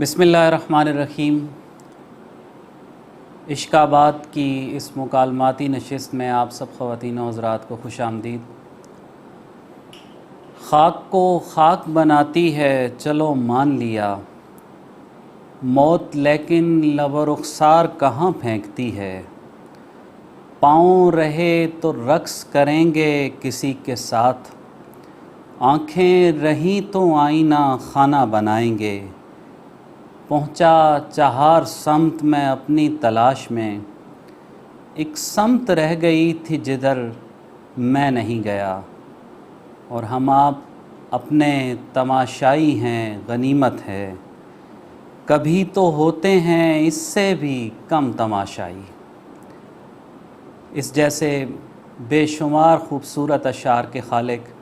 بسم اللہ الرحمن الرحیم۔ عشق آباد کی اس مکالماتی نشست میں آپ سب خواتین و حضرات کو خوش آمدید۔ خاک کو خاک بناتی ہے چلو مان لیا، موت لیکن لب و رخسار کہاں پھینکتی ہے۔ پاؤں رہے تو رقص کریں گے کسی کے ساتھ، آنکھیں رہیں تو آئینہ خانہ بنائیں گے۔ پہنچا چہار سمت میں اپنی تلاش میں، ایک سمت رہ گئی تھی جدھر میں نہیں گیا، اور ہم آپ اپنے تماشائی ہیں غنیمت ہے، کبھی تو ہوتے ہیں اس سے بھی کم تماشائی۔ اس جیسے بے شمار خوبصورت اشعار کے خالق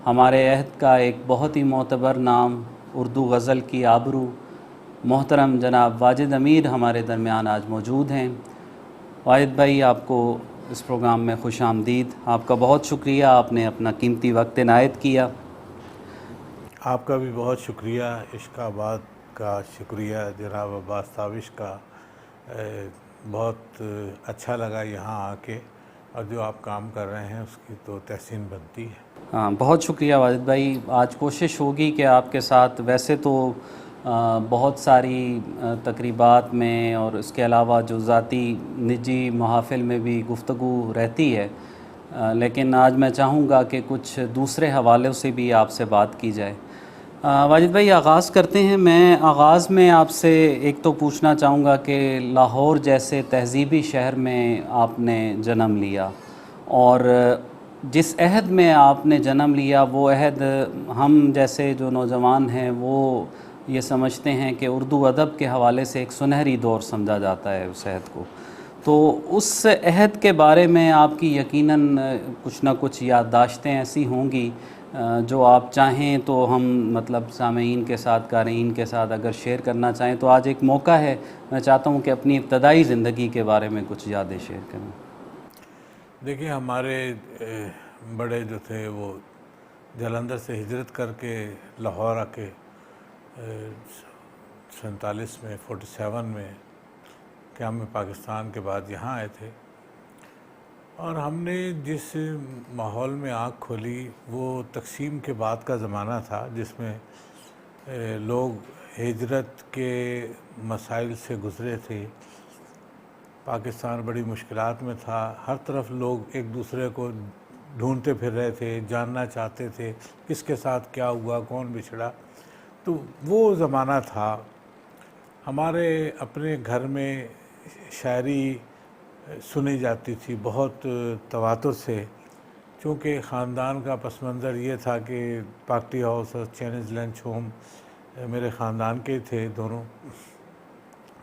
ہمارے عہد کا ایک بہت ہی معتبر نام، اردو غزل کی آبرو، محترم جناب واجد امیر ہمارے درمیان آج موجود ہیں۔ واجد بھائی، آپ کو اس پروگرام میں خوش آمدید۔ آپ کا بہت شکریہ، آپ نے اپنا قیمتی وقت عنایت کیا۔ آپ کا بھی بہت شکریہ، عشق آباد کا شکریہ، جناب عباس تاوش کا۔ بہت اچھا لگا یہاں آ کے، اور جو آپ کام کر رہے ہیں اس کی تو تحسین بنتی ہے۔ ہاں، بہت شکریہ واجد بھائی۔ آج کوشش ہوگی کہ آپ کے ساتھ، ویسے تو بہت ساری تقریبات میں اور اس کے علاوہ جو ذاتی نجی محافل میں بھی گفتگو رہتی ہے، لیکن آج میں چاہوں گا کہ کچھ دوسرے حوالوں سے بھی آپ سے بات کی جائے۔ واجد بھائی، آغاز کرتے ہیں۔ میں آغاز میں آپ سے ایک تو پوچھنا چاہوں گا کہ لاہور جیسے تہذیبی شہر میں آپ نے جنم لیا، اور جس عہد میں آپ نے جنم لیا وہ عہد ہم جیسے جو نوجوان ہیں وہ یہ سمجھتے ہیں کہ اردو ادب کے حوالے سے ایک سنہری دور سمجھا جاتا ہے اس عہد کو۔ تو اس عہد کے بارے میں آپ کی یقیناً کچھ نہ کچھ یادداشتیں ایسی ہوں گی جو آپ چاہیں تو ہم سامعین کے ساتھ، قارئین کے ساتھ اگر شیئر کرنا چاہیں تو آج ایک موقع ہے۔ میں چاہتا ہوں کہ اپنی ابتدائی زندگی کے بارے میں کچھ یادیں شیئر کریں۔ دیکھیں، ہمارے بڑے جو تھے وہ جلندھر سے ہجرت کر کے لاہور آ کے 47 میں 47 میں قیام پاکستان کے بعد یہاں آئے تھے، اور ہم نے جس ماحول میں آنکھ کھولی وہ تقسیم کے بعد کا زمانہ تھا، جس میں لوگ ہجرت کے مسائل سے گزرے تھے۔ پاکستان بڑی مشکلات میں تھا، ہر طرف لوگ ایک دوسرے کو ڈھونڈتے پھر رہے تھے، جاننا چاہتے تھے کس کے ساتھ کیا ہوا، کون بچھڑا۔ تو وہ زمانہ تھا۔ ہمارے اپنے گھر میں شاعری سنی جاتی تھی بہت تواتر سے، چونکہ خاندان کا پس منظر یہ تھا کہ پارٹی ہاؤس اور چینز لنچ ہوم میرے خاندان کے تھے دونوں،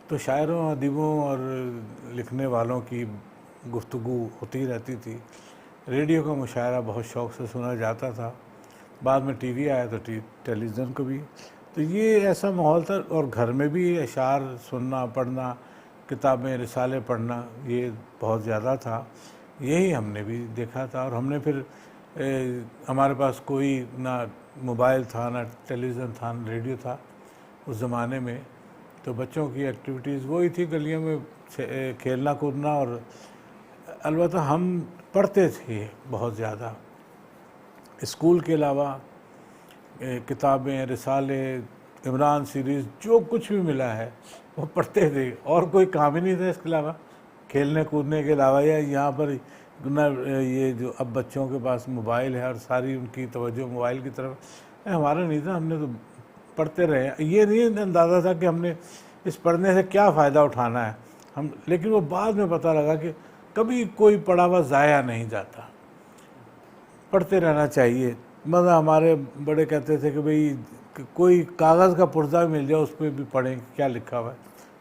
تو شاعروں، ادیبوں اور لکھنے والوں کی گفتگو ہوتی رہتی تھی۔ ریڈیو کا مشاعرہ بہت شوق سے سنا جاتا تھا، بعد میں ٹی وی آیا تو ٹیلی ویژن کو بھی، تو یہ ایسا ماحول تھا۔ اور گھر میں بھی اشعار سننا، پڑھنا، کتابیں، رسالے پڑھنا یہ بہت زیادہ تھا۔ یہی ہم نے بھی دیکھا تھا، اور ہم نے پھر ہمارے پاس کوئی نہ موبائل تھا، نہ ٹیلی ویژن تھا، نہ ریڈیو تھا اس زمانے میں، تو بچوں کی ایکٹیویٹیز وہی تھی، گلیوں میں کھیلنا کودنا، اور البتہ ہم پڑھتے تھے بہت زیادہ۔ اسکول کے علاوہ کتابیں، رسالے، عمران سیریز، جو کچھ بھی ملا ہے وہ پڑھتے تھے، اور کوئی کام ہی نہیں تھا اس کے علاوہ، کھیلنے کودنے کے علاوہ۔ یا یہاں پر یہ جو اب بچوں کے پاس موبائل ہے اور ساری ان کی توجہ موبائل کی طرف، ہمارا نہیں تھا، ہم نے تو پڑھتے رہے۔ یہ نہیں اندازہ تھا کہ ہم نے اس پڑھنے سے کیا فائدہ اٹھانا ہے، لیکن وہ بعد میں پتہ لگا کہ کبھی کوئی پڑھا ہوا ضائع نہیں جاتا، پڑھتے رہنا چاہیے۔ مطلب ہمارے بڑے کہتے تھے کہ بھئی کوئی کاغذ کا پرزہ بھی مل جائے اس پہ بھی پڑھیں کیا لکھا ہوا ہے،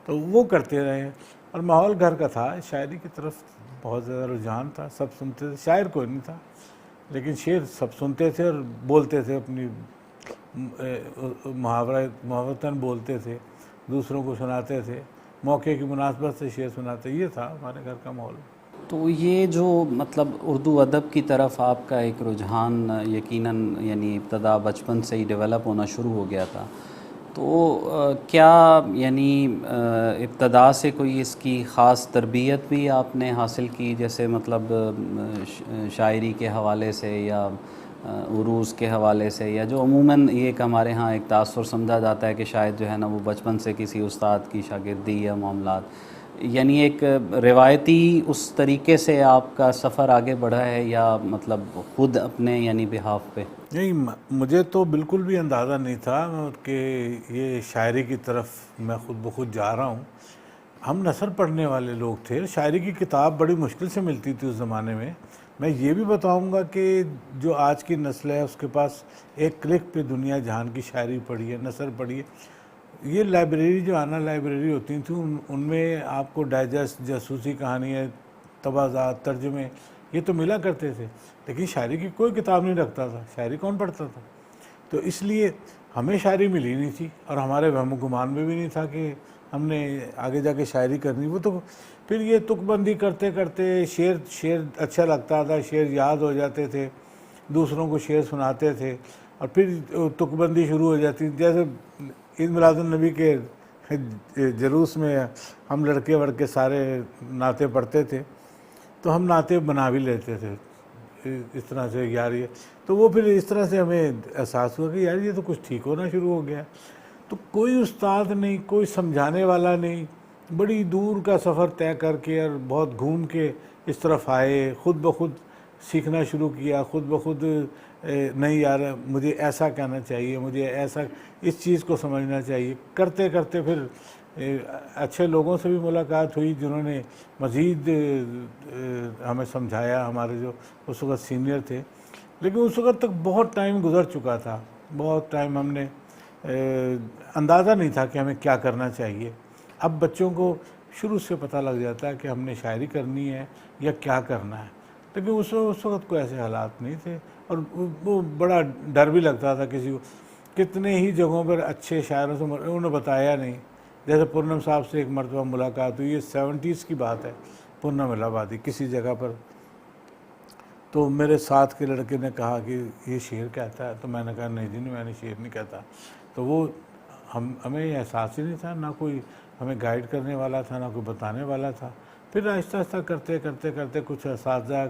تو وہ کرتے رہے ہیں۔ اور ماحول گھر کا تھا، شاعری کی طرف بہت زیادہ رجحان تھا، سب سنتے تھے، شاعر کوئی نہیں تھا لیکن شعر سب سنتے تھے اور بولتے تھے، اپنی محاورتاً بولتے تھے، دوسروں کو سناتے تھے، موقع کی مناسبت سے شعر سناتے، یہ تھا ہمارے گھر کا ماحول۔ تو یہ جو اردو ادب کی طرف آپ کا ایک رجحان یقیناً ابتدا بچپن سے ہی ڈیولپ ہونا شروع ہو گیا تھا، تو تو کیا یعنی ابتدا سے کوئی اس کی خاص تربیت بھی آپ نے حاصل کی، جیسے مطلب شاعری کے حوالے سے یا عروض کے حوالے سے، یا جو عموماً یہ ایک ہمارے ہاں ایک تاثر سمجھا جاتا ہے کہ شاید جو ہے نا وہ بچپن سے کسی استاد کی شاگردی یا معاملات، یعنی ایک روایتی اس طریقے سے آپ کا سفر آگے بڑھا ہے، یا مطلب خود اپنے یعنی بہاف پہ؟ نہیں، مجھے تو بالکل بھی اندازہ نہیں تھا کہ یہ شاعری کی طرف میں خود بخود جا رہا ہوں۔ ہم نثر پڑھنے والے لوگ تھے، شاعری کی کتاب بڑی مشکل سے ملتی تھی اس زمانے میں یہ بھی بتاؤں گا کہ جو آج کی نسل ہے اس کے پاس ایک کلک پہ دنیا جہان کی شاعری پڑھی ہے، نثر پڑھی ہے۔ یہ لائبریری جو آنا لائبریری ہوتی تھیں ان میں آپ کو ڈائجسٹ، جاسوسی کہانیاں، تبازات، ترجمے یہ تو ملا کرتے تھے، لیکن شاعری کی کوئی کتاب نہیں رکھتا تھا، شاعری کون پڑھتا تھا؟ تو اس لیے ہمیں شاعری ملی نہیں تھی، اور ہمارے وہم و گمان میں بھی نہیں تھا کہ ہم نے آگے جا کے شاعری کرنی۔ وہ تو پھر یہ تک بندی کرتے کرتے شعر اچھا لگتا تھا، شعر یاد ہو جاتے تھے، دوسروں کو شعر سناتے تھے، اور پھر تک بندی شروع ہو جاتی۔ جیسے عید میلاد النبی کے جلوس میں ہم لڑکے وڑکے سارے نعتیں پڑھتے تھے، تو ہم نعتیں بنا بھی لیتے تھے اس طرح سے یار یہ، تو وہ پھر اس طرح سے ہمیں احساس ہوا کہ یار یہ تو کچھ ٹھیک ہونا شروع ہو گیا۔ تو کوئی استاد نہیں، کوئی سمجھانے والا نہیں، بڑی دور کا سفر طے کر کے اور بہت گھوم کے اس طرف آئے، خود بخود سیکھنا شروع کیا، خود بخود نہیں یار مجھے ایسا کہنا چاہیے، مجھے ایسا اس چیز کو سمجھنا چاہیے، کرتے کرتے پھر اچھے لوگوں سے بھی ملاقات ہوئی جنہوں نے مزید ہمیں سمجھایا، ہمارے جو اس وقت سینئر تھے۔ لیکن اس وقت تک بہت ٹائم گزر چکا تھا، بہت ٹائم ہم نے اندازہ نہیں تھا کہ ہمیں کیا کرنا چاہیے۔ اب بچوں کو شروع سے پتہ لگ جاتا ہے کہ ہم نے شاعری کرنی ہے یا کیا کرنا ہے، لیکن اس وقت کوئی ایسے حالات نہیں تھے، اور وہ بڑا ڈر بھی لگتا تھا کسی کو۔ کتنے ہی جگہوں پر اچھے شاعروں سے انہوں نے بتایا نہیں، جیسے پورنم صاحب سے ایک مرتبہ ملاقات ہوئی، یہ 70s کی بات ہے، پورنم الہ آبادی کسی جگہ پر، تو میرے ساتھ کے لڑکے نے کہا کہ یہ شعر کہتا ہے، تو میں نے کہا نہیں جی میں نے شعر نہیں کہتا۔ تو وہ ہمیں یہ احساس ہی نہیں تھا، نہ کوئی ہمیں گائیڈ کرنے والا تھا، نہ کوئی بتانے والا تھا۔ پھر آہستہ آہستہ کرتے کرتے کرتے کچھ اساتذہ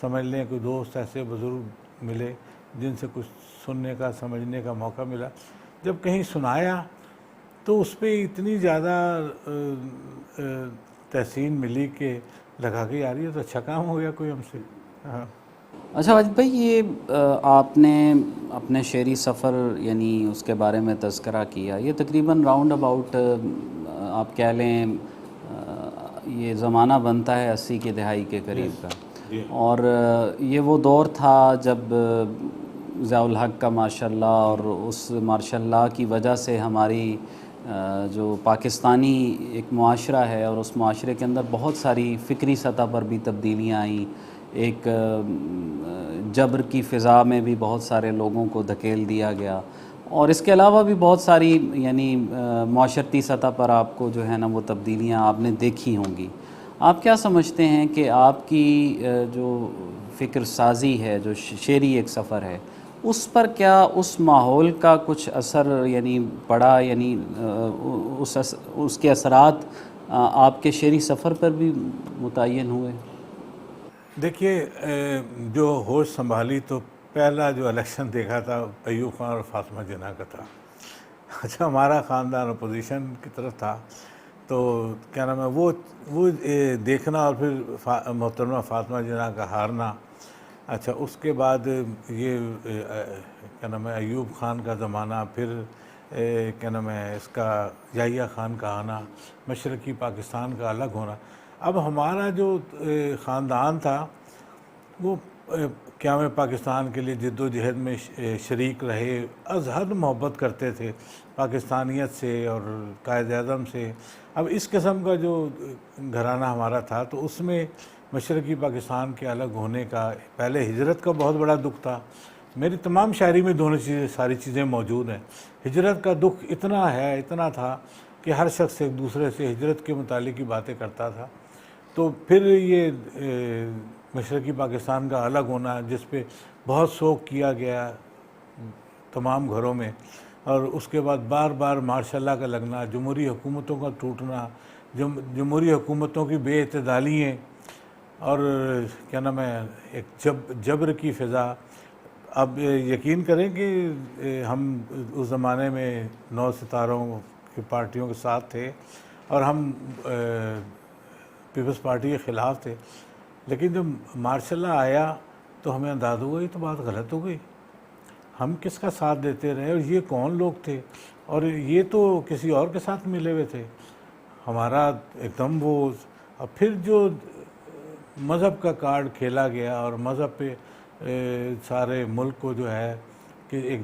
سمجھ لیں، کوئی دوست ایسے بزرگ ملے جن سے کچھ سننے کا سمجھنے کا موقع ملا۔ جب کہیں سنایا تو اس پہ اتنی زیادہ تحسین ملی کہ لگا کہ یار یہ تو اچھا کام ہو گیا کوئی ہم سے۔ ہاں اچھا واجد بھائی، یہ آپ نے اپنے شعری سفر یعنی اس کے بارے میں تذکرہ کیا، یہ تقریباً راؤنڈ اباؤٹ آپ کہہ لیں یہ زمانہ بنتا ہے 80 کی دہائی کے قریب کا، اور یہ وہ دور تھا جب ضیاء الحق کا ماشاء اللہ، اور اس ماشاء اللہ کی وجہ سے ہماری جو پاکستانی ایک معاشرہ ہے، اور اس معاشرے کے اندر بہت ساری فکری سطح پر بھی تبدیلیاں آئیں، ایک جبر کی فضا میں بھی بہت سارے لوگوں کو دھکیل دیا گیا، اور اس کے علاوہ بھی بہت ساری یعنی معاشرتی سطح پر آپ کو جو ہے نا وہ تبدیلیاں آپ نے دیکھی ہوں گی۔ آپ کیا سمجھتے ہیں کہ آپ کی جو فکر سازی ہے، جو شعری ایک سفر ہے، اس پر کیا اس ماحول کا کچھ اثر یعنی پڑا، یعنی اس کے اثرات آپ کے شعری سفر پر بھی متعین ہوئے؟ دیکھیے، جو ہوش سنبھالی تو پہلا جو الیکشن دیکھا تھا ایوب خان اور فاطمہ جناح کا تھا۔ اچھا، ہمارا خاندان اپوزیشن کی طرف تھا، تو کیا نام ہے وہ دیکھنا، اور پھر محترمہ فاطمہ جناح کا ہارنا۔ اچھا، اس کے بعد یہ کیا نام ہے ایوب خان کا زمانہ، پھر کیا نام ہے اس کا یحییٰ خان کا آنا، مشرقی پاکستان کا الگ ہونا۔ اب ہمارا جو خاندان تھا وہ قیام پاکستان کے لیے جد و جہد میں شریک رہے، از حد محبت کرتے تھے پاکستانیت سے اور قائد اعظم سے۔ اب اس قسم کا جو گھرانہ ہمارا تھا، تو اس میں مشرقی پاکستان کے الگ ہونے کا، پہلے ہجرت کا بہت بڑا دکھ تھا۔ میری تمام شاعری میں دونوں ساری چیزیں موجود ہیں۔ ہجرت کا دکھ اتنا تھا کہ ہر شخص ایک دوسرے سے ہجرت کے متعلق کی باتیں کرتا تھا۔ تو پھر یہ مشرقی پاکستان کا الگ ہونا، جس پہ بہت شوق کیا گیا تمام گھروں میں، اور اس کے بعد بار بار مارشاء اللہ کا لگنا، جمہوری حکومتوں کا ٹوٹنا، جمہوری حکومتوں کی بے اعتدالیاں، اور کیا نام ہے ایک جبر کی فضا۔ اب یقین کریں کہ ہم اس زمانے میں 9 ستاروں کی پارٹیوں کے ساتھ تھے اور ہم پیپلز پارٹی کے خلاف تھے، لیکن جب مارشاء اللہ آیا تو ہمیں اندازہ ہوا یہ تو بات غلط ہو گئی، ہم کس کا ساتھ دیتے رہے اور یہ کون لوگ تھے، اور یہ تو کسی اور کے ساتھ ملے ہوئے تھے۔ ہمارا ایک دم وہ پھر جو مذہب کا کارڈ کھیلا گیا اور مذہب پہ سارے ملک کو جو ہے کہ ایک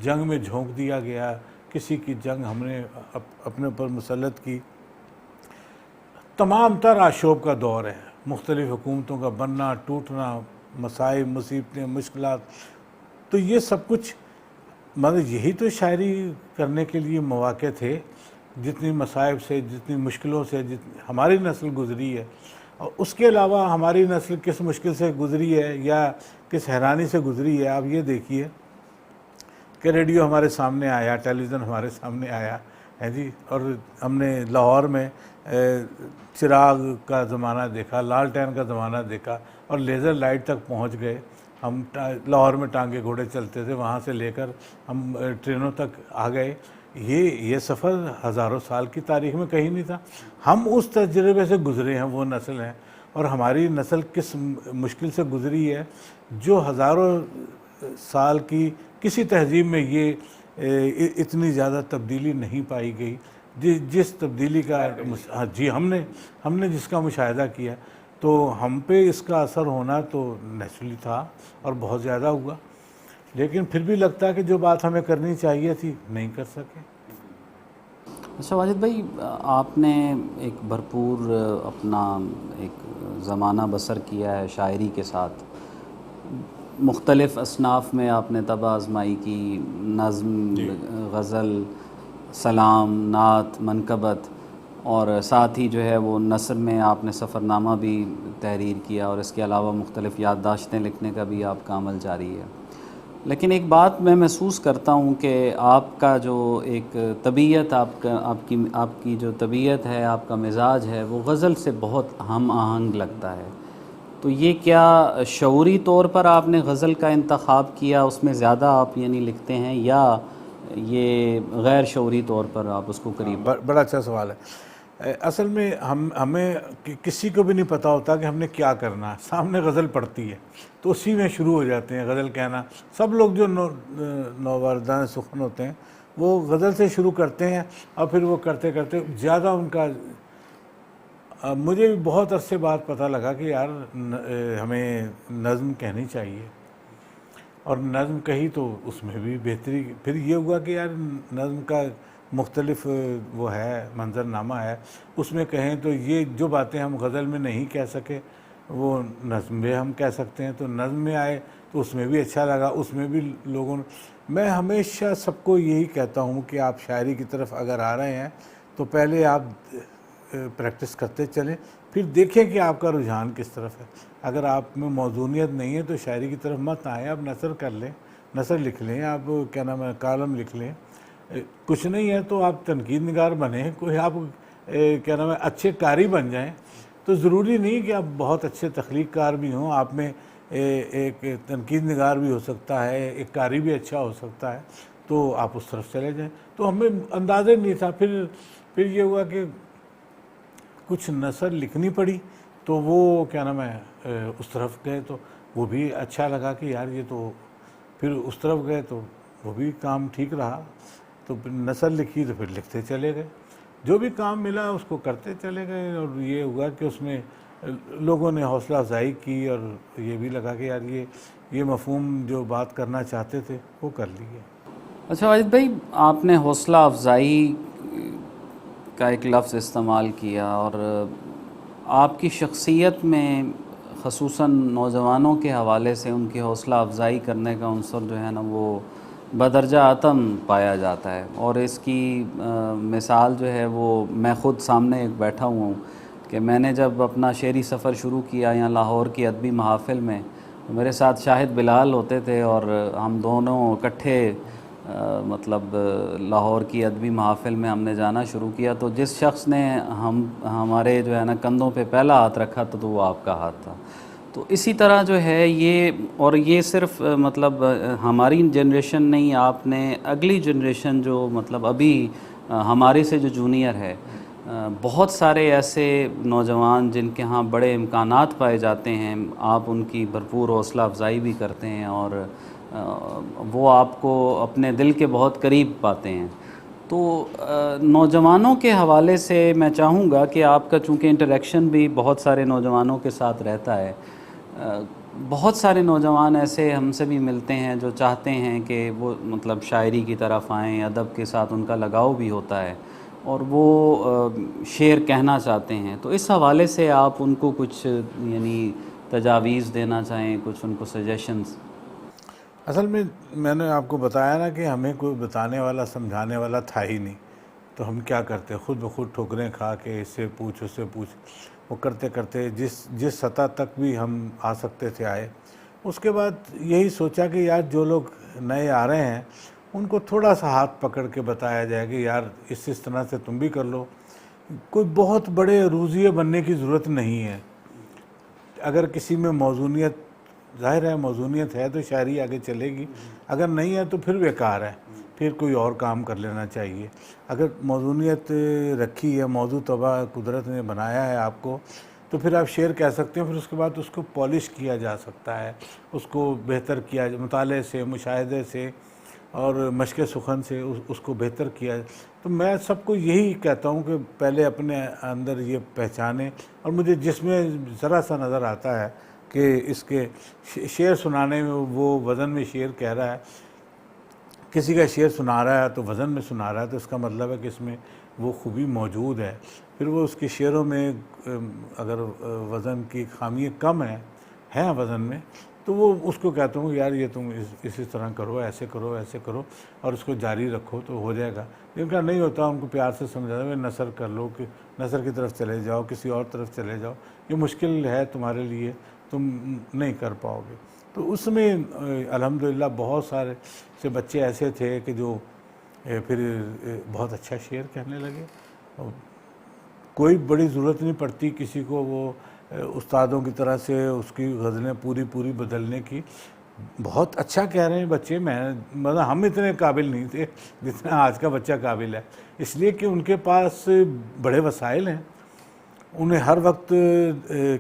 جنگ میں جھونک دیا گیا، کسی کی جنگ ہم نے اپنے اوپر مسلط کی۔ تمام تر آشوب کا دور ہے، مختلف حکومتوں کا بننا ٹوٹنا، مصائب مصیبتیں مشکلات، تو یہ سب کچھ مگر یہی تو شاعری کرنے کے لیے مواقع تھے۔ جتنی مصائب سے، جتنی مشکلوں سے ہماری نسل گزری ہے، اور اس کے علاوہ ہماری نسل کس مشکل سے گزری ہے یا کس حیرانی سے گزری ہے، آپ یہ دیکھیے کہ ریڈیو ہمارے سامنے آیا، ٹیلی ویژن ہمارے سامنے آیا ہے جی، اور ہم نے لاہور میں چراغ کا زمانہ دیکھا، لالٹین کا زمانہ دیکھا، اور لیزر لائٹ تک پہنچ گئے۔ ہم لاہور میں ٹانگے گھوڑے چلتے تھے، وہاں سے لے کر ہم ٹرینوں تک آ گئے۔ یہ سفر ہزاروں سال کی تاریخ میں کہیں نہیں تھا۔ ہم اس تجربے سے گزرے ہیں، وہ نسل ہیں، اور ہماری نسل کس مشکل سے گزری ہے جو ہزاروں سال کی کسی تہذیب میں یہ اتنی زیادہ تبدیلی نہیں پائی گئی جس تبدیلی کا جی ہم نے جس کا مشاہدہ کیا، تو ہم پہ اس کا اثر ہونا تو نیچرلی تھا اور بہت زیادہ ہوا، لیکن پھر بھی لگتا ہے کہ جو بات ہمیں کرنی چاہیے تھی نہیں کر سکے۔ اچھا واجد بھائی، آپ نے ایک بھرپور اپنا ایک زمانہ بسر کیا ہے شاعری کے ساتھ، مختلف اصناف میں آپ نے طبع آزمائی کی، نظم، غزل، سلام، نعت، منقبت، اور ساتھ ہی جو ہے وہ نثر میں آپ نے سفر نامہ بھی تحریر کیا، اور اس کے علاوہ مختلف یادداشتیں لکھنے کا بھی آپ کا عمل جاری ہے۔ لیکن ایک بات میں محسوس کرتا ہوں کہ آپ کا جو ایک طبیعت، آپ کی جو طبیعت ہے، آپ کا مزاج ہے، وہ غزل سے بہت ہم آہنگ لگتا ہے۔ تو یہ کیا شعوری طور پر آپ نے غزل کا انتخاب کیا، اس میں زیادہ آپ یعنی لکھتے ہیں، یا یہ غیر شعوری طور پر آپ اس کو قریب؟ بڑا اچھا سوال ہے۔ اصل میں ہمیں کسی کو بھی نہیں پتہ ہوتا کہ ہم نے کیا کرنا ہے، سامنے غزل پڑتی ہے تو اسی میں شروع ہو جاتے ہیں غزل کہنا۔ سب لوگ جو نوردان سخن ہوتے ہیں وہ غزل سے شروع کرتے ہیں، اور پھر وہ کرتے کرتے زیادہ ان کا مجھے بھی بہت عرصے بعد پتہ لگا کہ یار ہمیں نظم کہنی چاہیے، اور نظم کہی تو اس میں بھی بہتری۔ پھر یہ ہوا کہ یار نظم کا مختلف وہ ہے، منظر نامہ ہے، اس میں کہیں تو یہ جو باتیں ہم غزل میں نہیں کہہ سکے وہ نظم میں ہم کہہ سکتے ہیں، تو نظم میں آئے تو اس میں بھی اچھا لگا، اس میں بھی لوگوں نے۔ میں ہمیشہ سب کو یہی کہتا ہوں کہ آپ شاعری کی طرف اگر آ رہے ہیں تو پہلے آپ پریکٹس کرتے چلیں، پھر دیکھیں کہ آپ کا رجحان کس طرف ہے۔ اگر آپ میں موضوعیت نہیں ہے تو شاعری کی طرف مت آئیں، آپ نثر کر لیں، نثر لکھ لیں، آپ کیا نام ہے کالم لکھ لیں، کچھ نہیں ہے تو آپ تنقید نگار بنیں، کوئی آپ کیا نام ہے اچھے قاری بن جائیں۔ تو ضروری نہیں کہ آپ بہت اچھے تخلیق کار بھی ہوں، آپ میں ایک تنقید نگار بھی ہو سکتا ہے، ایک قاری بھی اچھا ہو سکتا ہے، تو آپ اس طرف چلے جائیں۔ تو ہمیں اندازہ نہیں تھا، پھر یہ ہوا کہ کچھ نثر لکھنی پڑی تو وہ کیا نام ہے اس طرف گئے، تو وہ بھی اچھا لگا کہ یار یہ تو، پھر اس طرف گئے تو وہ بھی کام ٹھیک رہا، تو نثر لکھی تو پھر لکھتے چلے گئے، جو بھی کام ملا اس کو کرتے چلے گئے، اور یہ ہوا کہ اس میں لوگوں نے حوصلہ افزائی کی، اور یہ بھی لگا کہ یار یہ مفہوم جو بات کرنا چاہتے تھے وہ کر لی ہے۔ اچھا واجد بھائی، آپ نے حوصلہ افزائی کا ایک لفظ استعمال کیا، اور آپ کی شخصیت میں خصوصاً نوجوانوں کے حوالے سے ان کی حوصلہ افزائی کرنے کا عنصر جو ہے نا وہ بدرجہ عتم پایا جاتا ہے، اور اس کی مثال جو ہے وہ میں خود سامنے بیٹھا ہوا ہوں کہ میں نے جب اپنا شعری سفر شروع کیا یہاں لاہور کی ادبی محافل میں، میرے ساتھ شاہد بلال ہوتے تھے، اور ہم دونوں اکٹھے مطلب لاہور کی ادبی محافل میں ہم نے جانا شروع کیا تو جس شخص نے ہمارے جو ہے نا کندھوں پہ پہلا ہاتھ رکھا تو وہ آپ کا ہاتھ تھا. تو اسی طرح جو ہے یہ صرف مطلب ہماری جنریشن نہیں، آپ نے اگلی جنریشن جو مطلب ابھی ہمارے سے جو جونیئر ہے، بہت سارے ایسے نوجوان جن کے ہاں بڑے امکانات پائے جاتے ہیں، آپ ان کی بھرپور حوصلہ افزائی بھی کرتے ہیں اور وہ آپ کو اپنے دل کے بہت قریب پاتے ہیں. تو نوجوانوں کے حوالے سے میں چاہوں گا کہ آپ کا چونکہ انٹریکشن بھی بہت سارے نوجوانوں کے ساتھ رہتا ہے، بہت سارے نوجوان ایسے ہم سے بھی ملتے ہیں جو چاہتے ہیں کہ وہ مطلب شاعری کی طرف آئیں، ادب کے ساتھ ان کا لگاؤ بھی ہوتا ہے اور وہ شعر کہنا چاہتے ہیں. تو اس حوالے سے آپ ان کو کچھ یعنی تجاویز دینا چاہیں، کچھ ان کو سجیشنز؟ اصل میں نے آپ کو بتایا نا کہ ہمیں کوئی بتانے والا سمجھانے والا تھا ہی نہیں، تو ہم کیا کرتے، خود بخود ٹھوکریں کھا کے اس سے پوچھ اس سے پوچھ، وہ کرتے کرتے جس سطح تک بھی ہم آ سکتے تھے آئے. اس کے بعد یہی سوچا کہ یار جو لوگ نئے آ رہے ہیں ان کو تھوڑا سا ہاتھ پکڑ کے بتایا جائے کہ یار اس طرح سے تم بھی کر لو. کوئی بہت بڑے روزیے بننے کی ضرورت نہیں ہے. اگر کسی میں موزونیت، ظاہر ہے موزونیت ہے تو شاعری آگے چلے گی، اگر نہیں ہے تو پھر بیکار ہے، پھر کوئی اور کام کر لینا چاہیے. اگر موزونیت رکھی ہے، موضوع طبع قدرت نے بنایا ہے آپ کو، تو پھر آپ شعر کہہ سکتے ہیں. پھر اس کے بعد اس کو پالش کیا جا سکتا ہے، اس کو بہتر کیا مطالعے سے، مشاہدے سے اور مشق سخن سے اس کو بہتر کیا. تو میں سب کو یہی کہتا ہوں کہ پہلے اپنے اندر یہ پہچانیں. اور مجھے جس میں ذرا سا نظر آتا ہے کہ اس کے شعر سنانے میں وہ وزن میں شعر کہہ رہا ہے، کسی کا شعر سنا رہا ہے تو وزن میں سنا رہا ہے، تو اس کا مطلب ہے کہ اس میں وہ خوبی موجود ہے. پھر وہ اس کے شعروں میں اگر وزن کی خامیاں کم ہیں وزن میں، تو وہ اس کو کہتا ہوں یار یہ تم اسی طرح کرو، ایسے کرو ایسے کرو اور اس کو جاری رکھو تو ہو جائے گا. جن کا نہیں ہوتا ان کو پیار سے سمجھاتا ہے نثر کر لو، کہ نثر کی طرف چلے جاؤ، کسی اور طرف چلے جاؤ، یہ مشکل ہے تمہارے لیے، تم نہیں کر پاؤ گے. تو اس میں الحمدللہ بہت سارے سے بچے ایسے تھے کہ جو پھر بہت اچھا شعر کہنے لگے. کوئی بڑی ضرورت نہیں پڑتی کسی کو وہ استادوں کی طرح سے اس کی غزلیں پوری بدلنے کی. بہت اچھا کہہ رہے ہیں بچے. مطلب ہم اتنے قابل نہیں تھے جتنا آج کا بچہ قابل ہے، اس لیے کہ ان کے پاس بڑے وسائل ہیں. انہیں ہر وقت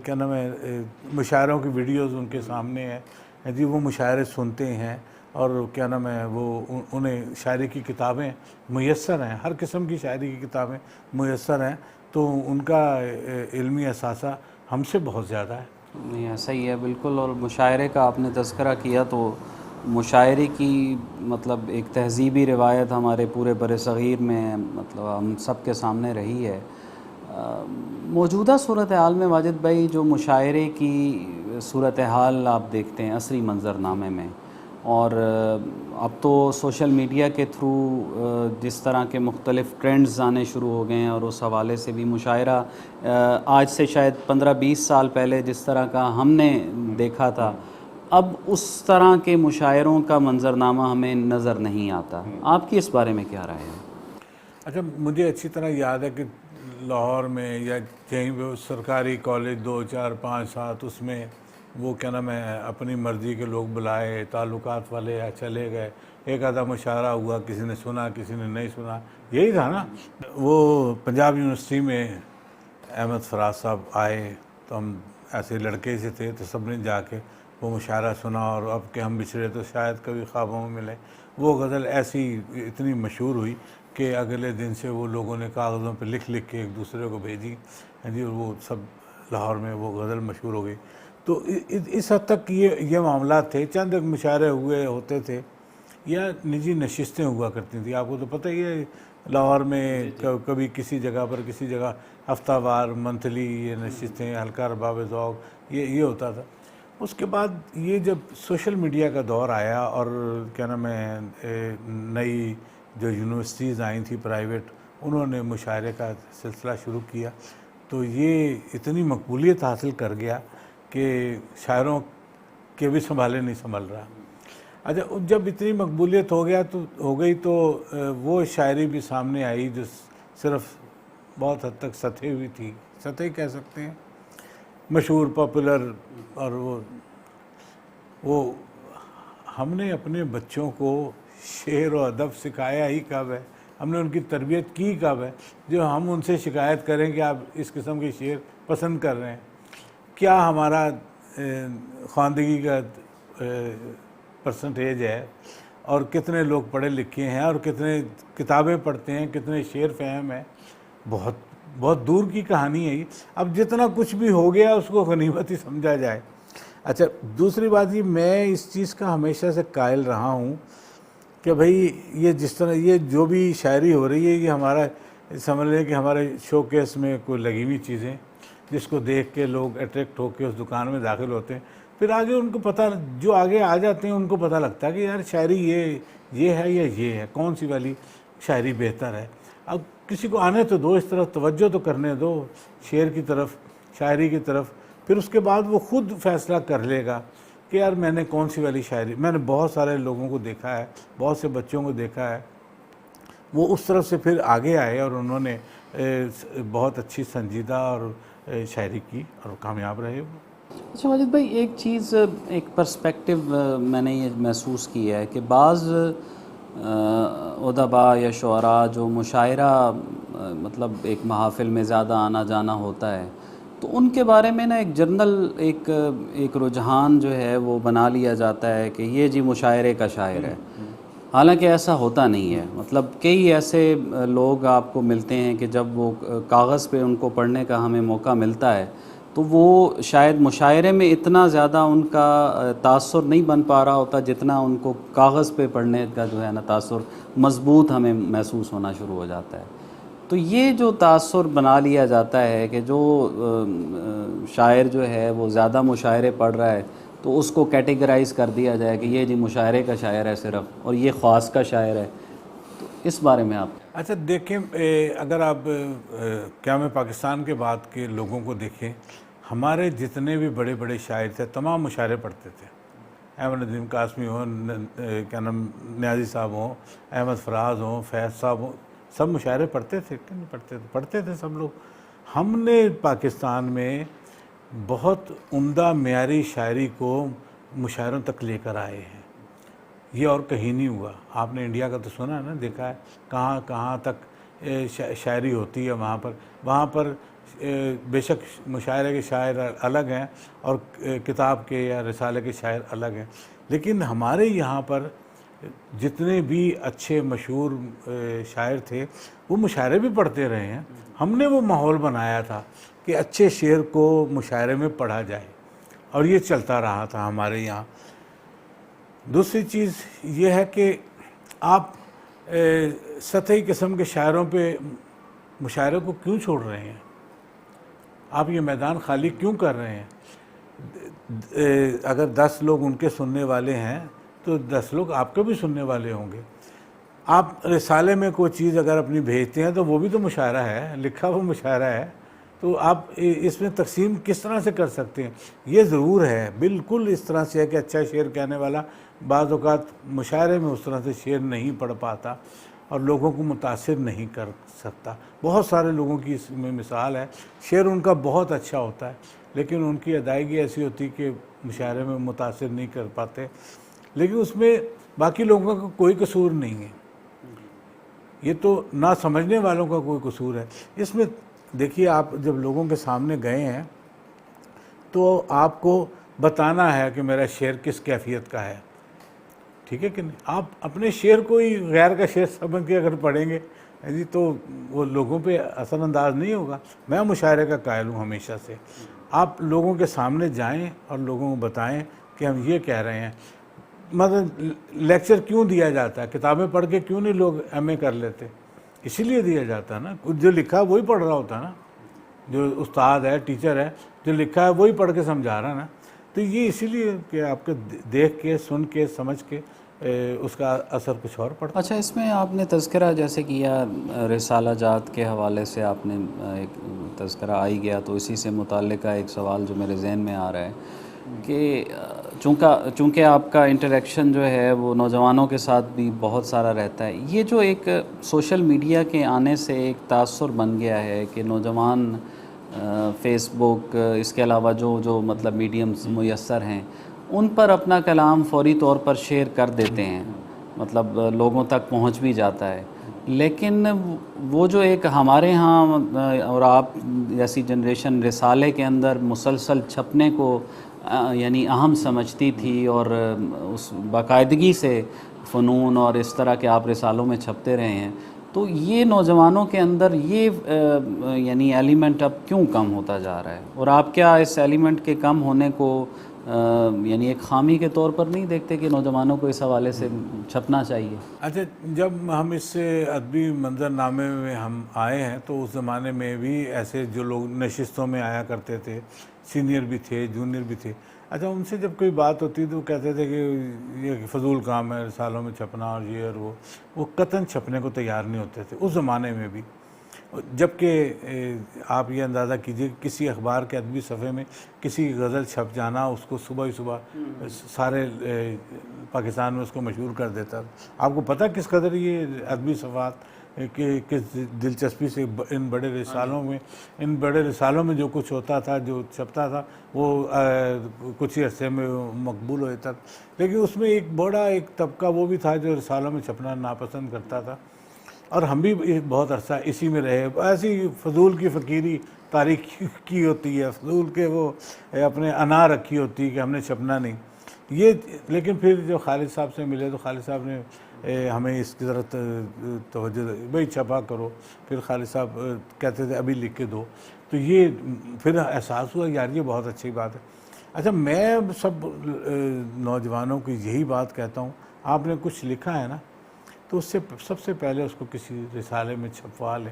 کیا نام ہے مشاعروں کی ویڈیوز ان کے سامنے ہیں جی، وہ مشاعرے سنتے ہیں اور کیا نام ہے وہ انہیں شاعری کی کتابیں میسر ہیں، ہر قسم کی شاعری کی کتابیں میسر ہیں. تو ان کا علمی اثاثہ ہم سے بہت زیادہ ہے. نہیں ایسا ہی ہے بالکل. اور مشاعرے کا آپ نے تذکرہ کیا تو مشاعرے کی مطلب ایک تہذیبی روایت ہمارے پورے بر صغیر میں مطلب ہم سب کے سامنے رہی ہے. موجودہ صورتحال میں واجد بھائی جو مشاعرے کی صورتحال آپ دیکھتے ہیں عصری منظر نامے میں، اور اب تو سوشل میڈیا کے تھرو جس طرح کے مختلف ٹرینڈز آنے شروع ہو گئے ہیں، اور اس حوالے سے بھی مشاعرہ آج سے شاید 15-20 سال پہلے جس طرح کا ہم نے دیکھا تھا، اب اس طرح کے مشاعروں کا منظرنامہ ہمیں نظر نہیں آتا. آپ کی اس بارے میں کیا رائے ہے؟ اچھا، مجھے اچھی طرح یاد ہے کہ لاہور میں یا کہیں بھی سرکاری کالج 2 4 5 7 اس میں وہ کیا نام ہے اپنی مرضی کے لوگ بلائے، تعلقات والے چلے گئے، ایک آدھا مشاعرہ ہوا، کسی نے سنا کسی نے نہیں سنا، یہی تھا نا. وہ پنجاب یونیورسٹی میں احمد فراز صاحب آئے تو ہم ایسے لڑکے سے تھے تو سب نے جا کے وہ مشاعرہ سنا، اور اب کہ ہم بچھڑے تو شاید کبھی خوابوں میں ملے. وہ غزل ایسی اتنی مشہور ہوئی کہ اگلے دن سے وہ لوگوں نے کاغذوں پہ لکھ کے ایک دوسرے کو بھیجی جی، اور وہ سب لاہور میں وہ غزل مشہور ہو گئی. تو اس حد تک یہ معاملات تھے. چند ایک مشاعرے ہوتے تھے یا نجی نشستیں ہوا کرتی تھیں. آپ کو تو پتہ ہی ہے لاہور میں کبھی کسی جگہ پر کسی جگہ ہفتہ وار منتھلی یہ نشستیں، ہلکا رباب ذوق یہ ہوتا تھا. اس کے بعد یہ جب سوشل میڈیا کا دور آیا اور کیا نام ہے نئی جو یونیورسٹیز آئی تھیں پرائیویٹ، انہوں نے مشاعرے کا سلسلہ شروع کیا، تو یہ اتنی مقبولیت حاصل کر گیا کہ شاعروں کے بھی سنبھالے نہیں سنبھل رہا. اچھا جب اتنی مقبولیت ہو گئی تو وہ شاعری بھی سامنے آئی جو صرف بہت حد تک سطحی ہوئی تھی، سطحی کہہ سکتے ہیں، مشہور پاپولر، اور وہ ہم نے اپنے بچوں کو شعر و ادب سکھایا ہی کب ہے، ہم نے ان کی تربیت کی کب ہے، جو ہم ان سے شکایت کریں کہ آپ اس قسم کے شعر پسند کر رہے ہیں؟ کیا ہمارا خواندگی کا پرسنٹیج ہے، اور کتنے لوگ پڑھے لکھے ہیں، اور کتنے کتابیں پڑھتے ہیں، کتنے شعر فہم ہے؟ بہت بہت دور کی کہانی ہے یہ۔ اب جتنا کچھ بھی ہو گیا اس کو غنیمت ہی سمجھا جائے۔ اچھا دوسری بات یہ، میں اس چیز کا ہمیشہ سے قائل رہا ہوں کہ بھئی یہ جس طرح یہ جو بھی شاعری ہو رہی ہے یہ ہمارا سمجھ لیں کہ ہمارے شو کیس میں کوئی لگی ہوئی چیزیں جس کو دیکھ کے لوگ اٹریکٹ ہو کے اس دکان میں داخل ہوتے ہیں، پھر آگے ان کو پتہ، جو آگے آ جاتے ہیں ان کو پتہ لگتا ہے کہ یار شاعری یہ ہے یا یہ ہے، کون سی والی شاعری بہتر ہے۔ اب کسی کو آنے تو دو، اس طرف توجہ تو کرنے دو شعر کی طرف، شاعری کی طرف، پھر اس کے بعد وہ خود فیصلہ کر لے گا کہ یار میں نے کون سی والی شاعری۔ میں نے بہت سارے لوگوں کو دیکھا ہے، بہت سے بچوں کو دیکھا ہے، وہ اس طرف سے پھر آگے آئے اور انہوں نے بہت اچھی سنجیدہ اور شاعری کی اور کامیاب رہے وہ۔ اچھا ماجد بھائی، ایک چیز، ایک پرسپیکٹو میں نے یہ محسوس کیا ہے کہ بعض ادباء یا شعراء جو مشاعرہ مطلب ایک محافل میں زیادہ آنا جانا ہوتا ہے، تو ان کے بارے میں نا ایک جنرل ایک رجحان جو ہے وہ بنا لیا جاتا ہے کہ یہ جی مشاعرے کا شاعر ہے، حالانکہ ایسا ہوتا نہیں ہے۔ مطلب کئی ایسے لوگ آپ کو ملتے ہیں کہ جب وہ کاغذ پہ ان کو پڑھنے کا ہمیں موقع ملتا ہے تو وہ شاید مشاعرے میں اتنا زیادہ ان کا تاثر نہیں بن پا رہا ہوتا جتنا ان کو کاغذ پہ پڑھنے کا جو ہے نا تاثر مضبوط ہمیں محسوس ہونا شروع ہو جاتا ہے۔ تو یہ جو تاثر بنا لیا جاتا ہے کہ جو شاعر جو ہے وہ زیادہ مشاعرے پڑھ رہا ہے تو اس کو کیٹیگرائز کر دیا جائے کہ یہ جی مشاعرے کا شاعر ہے صرف، اور یہ خاص کا شاعر ہے، تو اس بارے میں آپ؟ اچھا دیکھیں، اگر آپ قیام پاکستان کے بعد کے لوگوں کو دیکھیں، ہمارے جتنے بھی بڑے بڑے شاعر تھے تمام مشاعرے پڑھتے تھے۔ احمد ندیم قاسمی ہوں، کیا نام نیازی صاحب ہوں، احمد فراز ہوں، فیض صاحب ہوں، سب مشاعرے پڑھتے تھے کہ نہیں پڑھتے تھے؟ پڑھتے تھے سب لوگ۔ ہم نے پاکستان میں بہت عمدہ معیاری شاعری کو مشاعروں تک لے کر آئے ہیں، یہ اور کہیں نہیں ہوا۔ آپ نے انڈیا کا تو سنا ہے نا، دیکھا ہے کہاں کہاں تک شاعری ہوتی ہے، وہاں پر بے شک مشاعرے کے شاعر الگ ہیں اور کتاب کے یا رسالے کے شاعر الگ ہیں، لیکن ہمارے یہاں پر جتنے بھی اچھے مشہور شاعر تھے وہ مشاعرے بھی پڑھتے رہے ہیں۔ ہم نے وہ ماحول بنایا تھا کہ اچھے شعر کو مشاعرے میں پڑھا جائے، اور یہ چلتا رہا تھا ہمارے یہاں۔ دوسری چیز یہ ہے کہ آپ سطحی قسم کے شاعروں پہ مشاعرے کو کیوں چھوڑ رہے ہیں؟ آپ یہ میدان خالی کیوں کر رہے ہیں؟ اگر 10 لوگ ان کے سننے والے ہیں تو 10 لوگ آپ کے بھی سننے والے ہوں گے۔ آپ رسالے میں کوئی چیز اگر اپنی بھیجتے ہیں تو وہ بھی تو مشاعرہ ہے، لکھا وہ مشاعرہ ہے، تو آپ اس میں تقسیم کس طرح سے کر سکتے ہیں؟ یہ ضرور ہے، بالکل اس طرح سے ہے کہ اچھا شعر کہنے والا بعض اوقات مشاعرے میں اس طرح سے شعر نہیں پڑھ پاتا اور لوگوں کو متاثر نہیں کر سکتا۔ بہت سارے لوگوں کی اس میں مثال ہے، شعر ان کا بہت اچھا ہوتا ہے لیکن ان کی ادائیگی ایسی ہوتی کہ مشاعرے میں متاثر نہیں کر پاتے، لیکن اس میں باقی لوگوں کا کوئی قصور نہیں ہے، یہ تو نہ سمجھنے والوں کا کوئی قصور ہے۔ اس میں دیکھیے، آپ جب لوگوں کے سامنے گئے ہیں تو آپ کو بتانا ہے کہ میرا شعر کس کیفیت کا ہے، ٹھیک ہے کہ نہیں؟ آپ اپنے شعر کو ہی غیر کا شعر سمجھ کے اگر پڑھیں گے جی تو وہ لوگوں پہ اثر انداز نہیں ہوگا۔ میں مشاعرے کا قائل ہوں ہمیشہ سے، آپ لوگوں کے سامنے جائیں اور لوگوں کو بتائیں کہ ہم یہ کہہ رہے ہیں۔ مطلب لیکچر کیوں دیا جاتا ہے؟ کتابیں پڑھ کے کیوں نہیں لوگ ایم اے کر لیتے؟ اسی لیے دیا جاتا ہے نا، جو لکھا ہے وہی پڑھ رہا ہوتا ہے نا، جو استاد ہے، ٹیچر ہے، جو لکھا ہے وہی پڑھ کے سمجھا رہا ہے نا۔ تو یہ اسی لیے کہ آپ کے دیکھ کے، سن کے، سمجھ کے اس کا اثر کچھ اور پڑتا۔ اچھا، اس میں آپ نے تذکرہ جیسے کیا رسالہ جات کے حوالے سے، آپ نے ایک تذکرہ آئی گیا تو اسی سے متعلقہ ایک سوال جو میرے ذہن میں آ رہا ہے کہ چونکہ آپ کا انٹریکشن جو ہے وہ نوجوانوں کے ساتھ بھی بہت سارا رہتا ہے، یہ جو ایک سوشل میڈیا کے آنے سے ایک تاثر بن گیا ہے کہ نوجوان فیس بک، اس کے علاوہ جو مطلب میڈیمز میسر ہیں ان پر اپنا کلام فوری طور پر شیئر کر دیتے ہیں، مطلب لوگوں تک پہنچ بھی جاتا ہے، لیکن وہ جو ایک ہمارے ہاں اور آپ جیسی جنریشن رسالے کے اندر مسلسل چھپنے کو یعنی اہم سمجھتی تھی اور اس باقاعدگی سے فنون اور اس طرح کے آپ رسالوں میں چھپتے رہے ہیں، تو یہ نوجوانوں کے اندر یہ یعنی ایلیمنٹ اب کیوں کم ہوتا جا رہا ہے؟ اور آپ کیا اس ایلیمنٹ کے کم ہونے کو یعنی ایک خامی کے طور پر نہیں دیکھتے کہ نوجوانوں کو اس حوالے سے چھپنا چاہیے؟ اچھا، جب ہم اس ادبی منظرنامے میں ہم آئے ہیں تو اس زمانے میں بھی ایسے جو لوگ نشستوں میں آیا کرتے تھے، سینئر بھی تھے، جونیئر بھی تھے، اچھا ان سے جب کوئی بات ہوتی تو وہ کہتے تھے کہ یہ فضول کام ہے رسالوں میں چھپنا اور یہ اور وہ قطعاً چھپنے کو تیار نہیں ہوتے تھے اس زمانے میں بھی. جبکہ آپ یہ اندازہ کیجئے کہ کسی اخبار کے ادبی صفحے میں کسی غزل چھپ جانا اس کو صبح ہی صبح سارے پاکستان میں اس کو مشہور کر دیتا. آپ کو پتہ کس قدر یہ ادبی صفحات کہ کس دلچسپی سے ان بڑے رسالوں میں جو کچھ ہوتا تھا، جو چھپتا تھا، وہ کچھ ہی عرصے میں مقبول ہو جاتا. لیکن اس میں ایک بڑا ایک طبقہ وہ بھی تھا جو رسالوں میں چھپنا ناپسند کرتا تھا، اور ہم بھی بہت عرصہ اسی میں رہے. ایسی فضول کی فقیری تاریخ کی ہوتی ہے، فضول کے وہ اپنے انا رکھی ہوتی ہے کہ ہم نے چھپنا نہیں یہ. لیکن پھر جو خالد صاحب سے ملے تو خالد صاحب نے ہمیں اس کی طرف توجہ بھئی چھپا کرو. پھر خالد صاحب کہتے تھے ابھی لکھ کے دو، تو یہ پھر احساس ہوا یار یہ بہت اچھی بات ہے. اچھا، میں سب نوجوانوں کو یہی بات کہتا ہوں، آپ نے کچھ لکھا ہے نا تو اس سے سب سے پہلے اس کو کسی رسالے میں چھپوا لیں.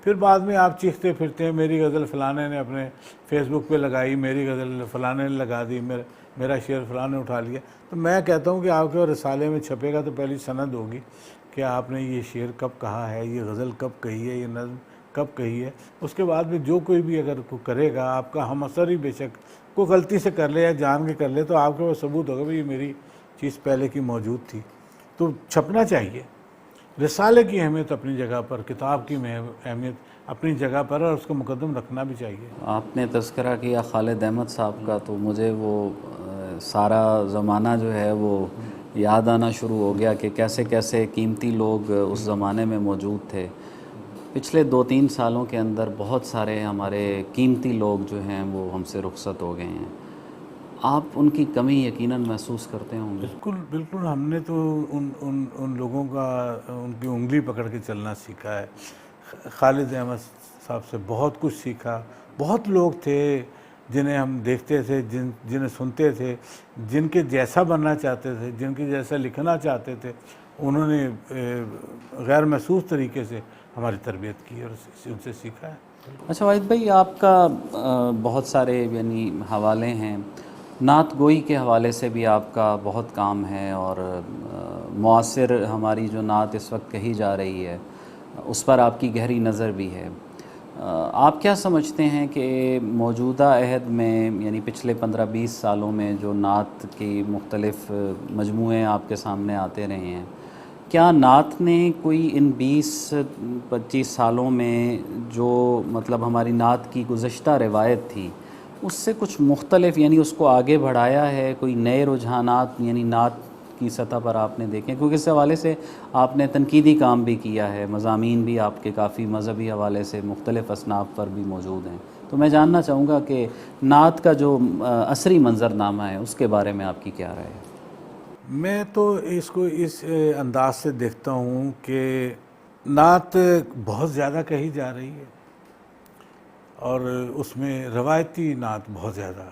پھر بعد میں آپ چیختے پھرتے ہیں میری غزل فلانے نے اپنے فیس بک پہ لگائی، میری غزل فلانے نے لگا دی، میرا شعر فلاں نے اٹھا لیا. تو میں کہتا ہوں کہ آپ کے رسالے میں چھپے گا تو پہلی سند ہوگی کہ آپ نے یہ شعر کب کہا ہے، یہ غزل کب کہی ہے، یہ نظم کب کہی ہے. اس کے بعد میں جو کوئی بھی اگر کرے گا آپ کا ہم اثر ہی بے شک کوئی غلطی سے کر لے یا جان کے کر لے تو آپ کے پاس ثبوت ہوگا بھئی یہ میری چیز پہلے کی موجود تھی. تو چھپنا چاہیے. رسالے کی اہمیت اپنی جگہ پر، کتاب کی اہمیت اپنی جگہ پر، اور اس کو مقدم رکھنا بھی چاہیے. آپ نے تذکرہ کیا خالد احمد صاحب کا تو مجھے وہ سارا زمانہ جو ہے وہ یاد آنا شروع ہو گیا کہ کیسے کیسے قیمتی لوگ اس زمانے میں موجود تھے. پچھلے 2-3 سالوں کے اندر بہت سارے ہمارے قیمتی لوگ جو ہیں وہ ہم سے رخصت ہو گئے ہیں. آپ ان کی کمی یقیناً محسوس کرتے ہوں گے. بالکل ہم نے تو ان لوگوں کا ان کی انگلی پکڑ کے چلنا سیکھا ہے. خالد احمد صاحب سے بہت کچھ سیکھا. بہت لوگ تھے جنہیں ہم دیکھتے تھے، جنہیں سنتے تھے، جن کے جیسا بننا چاہتے تھے، جن کے جیسا لکھنا چاہتے تھے. انہوں نے غیر محسوس طریقے سے ہماری تربیت کی اور ان سے سیکھا ہے. اچھا واحد بھائی، آپ کا بہت سارے یعنی حوالے ہیں، نعت گوئی کے حوالے سے بھی آپ کا بہت کام ہے، اور معاصر ہماری جو نعت اس وقت کہی جا رہی ہے اس پر آپ کی گہری نظر بھی ہے. آپ کیا سمجھتے ہیں کہ موجودہ عہد میں یعنی پچھلے 15-20 سالوں میں جو نعت کی مختلف مجموعے آپ کے سامنے آتے رہے ہیں، کیا نعت نے کوئی ان 20-25 سالوں میں جو مطلب ہماری نعت کی گزشتہ روایت تھی اس سے کچھ مختلف یعنی اس کو آگے بڑھایا ہے؟ کوئی نئے رجحانات یعنی نعت کی سطح پر آپ نے دیکھیں؟ کیونکہ اس حوالے سے آپ نے تنقیدی کام بھی کیا ہے، مضامین بھی آپ کے کافی مذہبی حوالے سے مختلف اصناف پر بھی موجود ہیں. تو میں جاننا چاہوں گا کہ نعت کا جو عصری منظرنامہ ہے اس کے بارے میں آپ کی کیا رائے ہے؟ میں تو اس کو اس انداز سے دیکھتا ہوں کہ نعت بہت زیادہ کہی جا رہی ہے، اور اس میں روایتی نعت بہت زیادہ،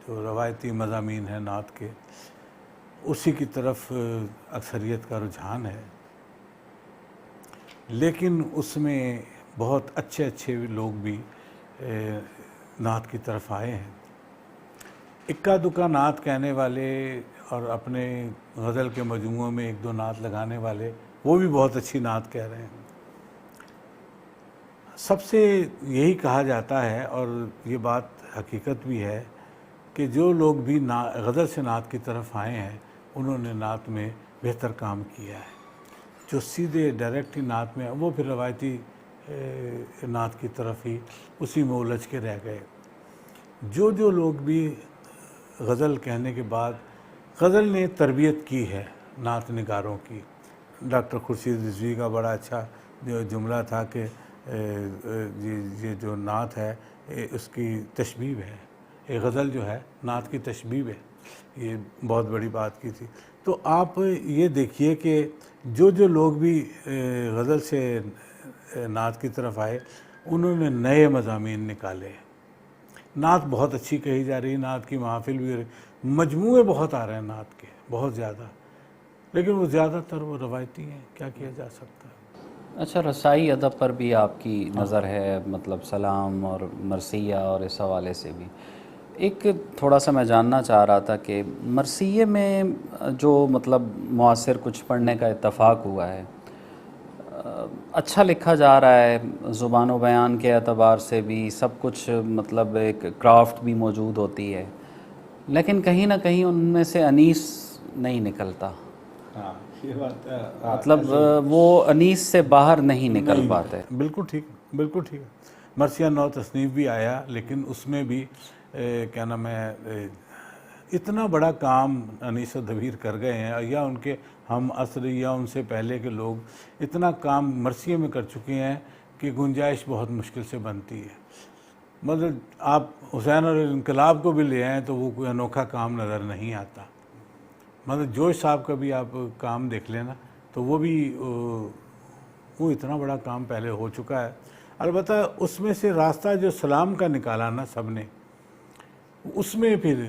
جو روایتی مضامین ہیں نعت کے اسی کی طرف اکثریت کا رجحان ہے. لیکن اس میں بہت اچھے لوگ بھی نعت کی طرف آئے ہیں. اکا دکا نعت کہنے والے اور اپنے غزل کے مجموعوں میں 1-2 نعت لگانے والے وہ بھی بہت اچھی نعت کہہ رہے ہیں. سب سے یہی کہا جاتا ہے، اور یہ بات حقیقت بھی ہے، کہ جو لوگ بھی غزل سے نعت کی طرف آئے ہیں انہوں نے نعت میں بہتر کام کیا ہے. جو سیدھے ڈائریکٹ ہی نعت میں وہ پھر روایتی نعت کی طرف ہی اسی میں الجھ کے رہ گئے. جو لوگ بھی غزل کہنے کے بعد غزل نے تربیت کی ہے نعت نگاروں کی. ڈاکٹر خورشید رضوی کا بڑا اچھا جو جملہ تھا کہ یہ جو نعت ہے اس کی تشبیب ہے، یہ غزل جو ہے نعت کی تشبیب ہے. یہ بہت بڑی بات کی تھی. تو آپ یہ دیکھیے کہ جو لوگ بھی غزل سے نعت کی طرف آئے انہوں نے نئے مضامین نکالے. نعت بہت اچھی کہی جا رہی، نعت کی محافل بھی ہو رہی، مجموعے بہت آ رہے ہیں نعت کے، بہت زیادہ، لیکن وہ زیادہ تر وہ روایتی ہیں. کیا کیا جا سکتا ہے. اچھا، رسائی ادب پر بھی آپ کی نظر ہے، مطلب سلام اور مرثیہ اور اس حوالے سے بھی ایک تھوڑا سا میں جاننا چاہ رہا تھا کہ مرثیے میں جو مطلب معاصر کچھ پڑھنے کا اتفاق ہوا ہے، اچھا لکھا جا رہا ہے، زبان و بیان کے اعتبار سے بھی سب کچھ، مطلب ایک کرافٹ بھی موجود ہوتی ہے، لیکن کہیں نہ کہیں ان میں سے انیس نہیں نکلتا. ہاں یہ بات مطلب وہ انیس سے باہر نہیں نکل پاتے. بالکل ٹھیک، بالکل ٹھیک ہے. مرثیہ نو تصنیف بھی آیا لیکن اس میں بھی کیا نام ہے اتنا بڑا کام انیس دبیر کر گئے ہیں، یا ان کے ہم عصر یا ان سے پہلے کے لوگ اتنا کام مرثیے میں کر چکے ہیں کہ گنجائش بہت مشکل سے بنتی ہے. مطلب آپ حسین اور انقلاب کو بھی لے آئیں تو وہ کوئی انوکھا کام نظر نہیں آتا. مطلب جوش صاحب کا بھی آپ کام دیکھ لینا تو وہ بھی وہ اتنا بڑا کام پہلے ہو چکا ہے. البتہ اس میں سے راستہ جو سلام کا نکالا نا سب نے، اس میں پھر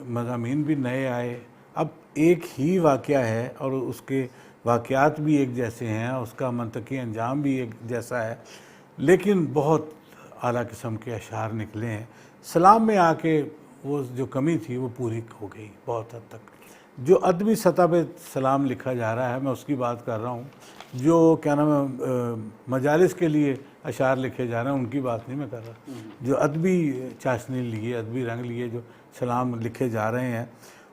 مضامین بھی نئے آئے. اب ایک ہی واقعہ ہے اور اس کے واقعات بھی ایک جیسے ہیں، اس کا منطقی انجام بھی ایک جیسا ہے، لیکن بہت اعلیٰ قسم کے اشعار نکلے ہیں. سلام میں آ کے وہ جو کمی تھی وہ پوری ہو گئی بہت حد تک. جو ادبی سطح پہ سلام لکھا جا رہا ہے میں اس کی بات کر رہا ہوں. جو کیا نام ہے مجالس کے لیے اشعار لکھے جا رہے ہیں ان کی بات نہیں میں کر رہا. جو ادبی چاشنی لیے، ادبی رنگ لیے جو سلام لکھے جا رہے ہیں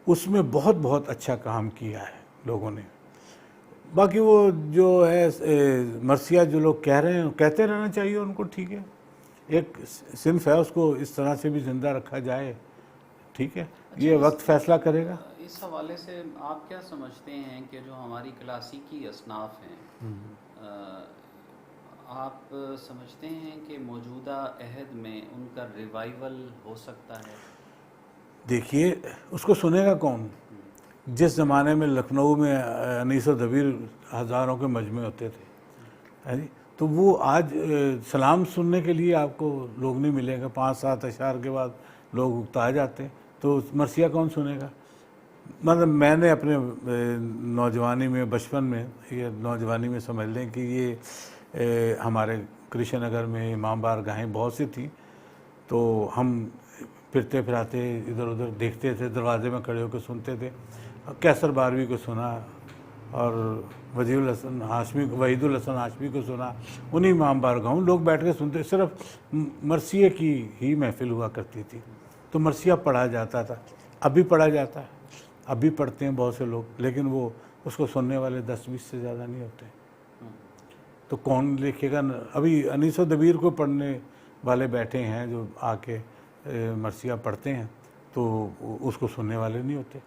اس میں بہت اچھا کام کیا ہے لوگوں نے. باقی وہ جو ہے مرثیہ جو لوگ کہہ رہے ہیں کہتے رہنا چاہیے ان کو، ٹھیک ہے، ایک صنف ہے، اس کو اس طرح سے بھی زندہ رکھا جائے، ٹھیک ہے، یہ وقت فیصلہ کرے گا. اس حوالے سے آپ کیا سمجھتے ہیں کہ جو ہماری کلاسیکی اصناف ہیں، آپ سمجھتے ہیں کہ موجودہ عہد میں ان کا ریوائیول ہو سکتا ہے؟ دیکھیے اس کو سنے گا کون؟ جس زمانے میں لکھنؤ میں انیس و دبیر ہزاروں کے مجمع ہوتے تھے، تو وہ آج سلام سننے کے لیے آپ کو لوگ نہیں ملے گا. 5-7 اشعار کے بعد لوگ اکتا جاتے ہیں، تو مرثیہ کون سنے گا؟ مطلب میں نے اپنے نوجوانی میں، بچپن میں، یہ نوجوانی میں سمجھ لیں کہ یہ ہمارے کرشن نگر میں امام بار گاہیں بہت سی تھیں، تو ہم پھرتے پھراتے ادھر ادھر دیکھتے تھے، دروازے میں کھڑے ہو کے سنتے تھے. کیسر باروی کو سنا اور وحید الحسن ہاشمی کو سنا، انہی امام بار گاہوں لوگ بیٹھ کے سنتے. صرف مرثیے کی ہی محفل ہوا کرتی تھی تو مرثیہ پڑھا جاتا تھا. اب بھی پڑھا جاتا ہے، اب بھی پڑھتے ہیں بہت سے لوگ، لیکن وہ اس کو سننے والے 10-20 سے زیادہ نہیں ہوتے. تو کون لکھے گا؟ ابھی انیس و دبیر کو پڑھنے والے بیٹھے ہیں جو آ کے مرثیہ پڑھتے ہیں، تو اس کو سننے والے نہیں ہوتے.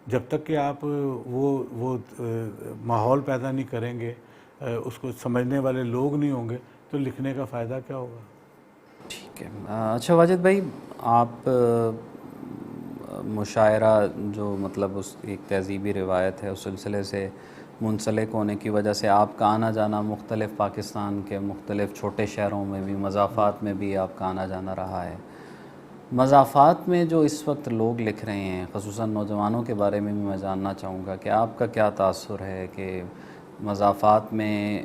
جب تک کہ آپ وہ ماحول پیدا نہیں کریں گے، اس کو سمجھنے والے لوگ نہیں ہوں گے، تو لکھنے کا فائدہ کیا ہوگا؟ ٹھیک ہے. اچھا واجد بھائی، آپ مشاعرہ جو مطلب اس ایک تہذیبی روایت ہے اس سلسلے سے منسلک ہونے کی وجہ سے آپ کا آنا جانا مختلف پاکستان کے مختلف چھوٹے شہروں میں بھی، مضافات میں بھی آپ کا آنا جانا رہا ہے. مضافات میں جو اس وقت لوگ لکھ رہے ہیں، خصوصاً نوجوانوں کے بارے میں بھی میں جاننا چاہوں گا کہ آپ کا کیا تاثر ہے کہ مضافات میں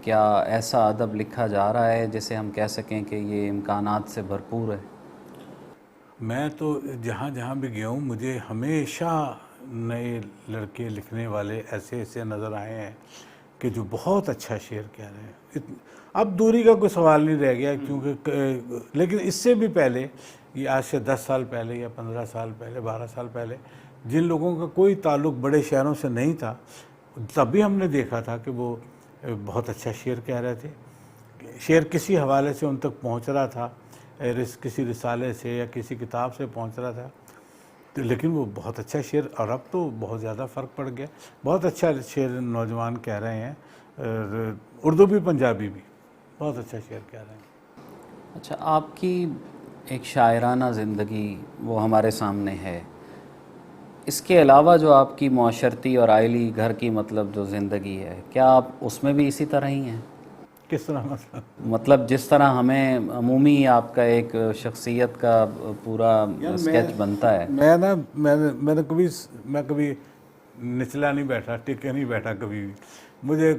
کیا ایسا ادب لکھا جا رہا ہے جسے ہم کہہ سکیں کہ یہ امکانات سے بھرپور ہے؟ میں تو جہاں جہاں بھی گیا ہوں مجھے ہمیشہ نئے لڑکے لکھنے والے ایسے نظر آئے ہیں کہ جو بہت اچھا شعر کہہ رہے ہیں. اب دوری کا کوئی سوال نہیں رہ گیا کیونکہ، لیکن اس سے بھی پہلے یہ آج سے 10 سال پہلے یا 15 سال پہلے 12 سال پہلے جن لوگوں کا کوئی تعلق بڑے شہروں سے نہیں تھا، تب بھی ہم نے دیکھا تھا کہ وہ بہت اچھا شعر کہہ رہے تھے، شعر کسی حوالے سے ان تک پہنچ رہا تھا، کسی رسالے سے یا کسی کتاب سے پہنچ رہا تھا، لیکن وہ بہت اچھا شعر، اور اب تو بہت زیادہ فرق پڑ گیا، بہت اچھا شعر نوجوان کہہ رہے ہیں، اردو بھی پنجابی بھی بہت اچھا شعر کہہ رہے ہیں۔ اچھا، آپ کی ایک شاعرانہ زندگی وہ ہمارے سامنے ہے، اس کے علاوہ جو آپ کی معاشرتی اور عائلی گھر کی مطلب جو زندگی ہے، کیا آپ اس میں بھی اسی طرح ہی ہیں؟ کس طرح مطلب جس طرح ہمیں عمومی آپ کا ایک شخصیت کا پورا اسکیچ بنتا ہے؟ میں کبھی نچلا نہیں بیٹھا، ٹکے نہیں بیٹھا کبھی بھی، مجھے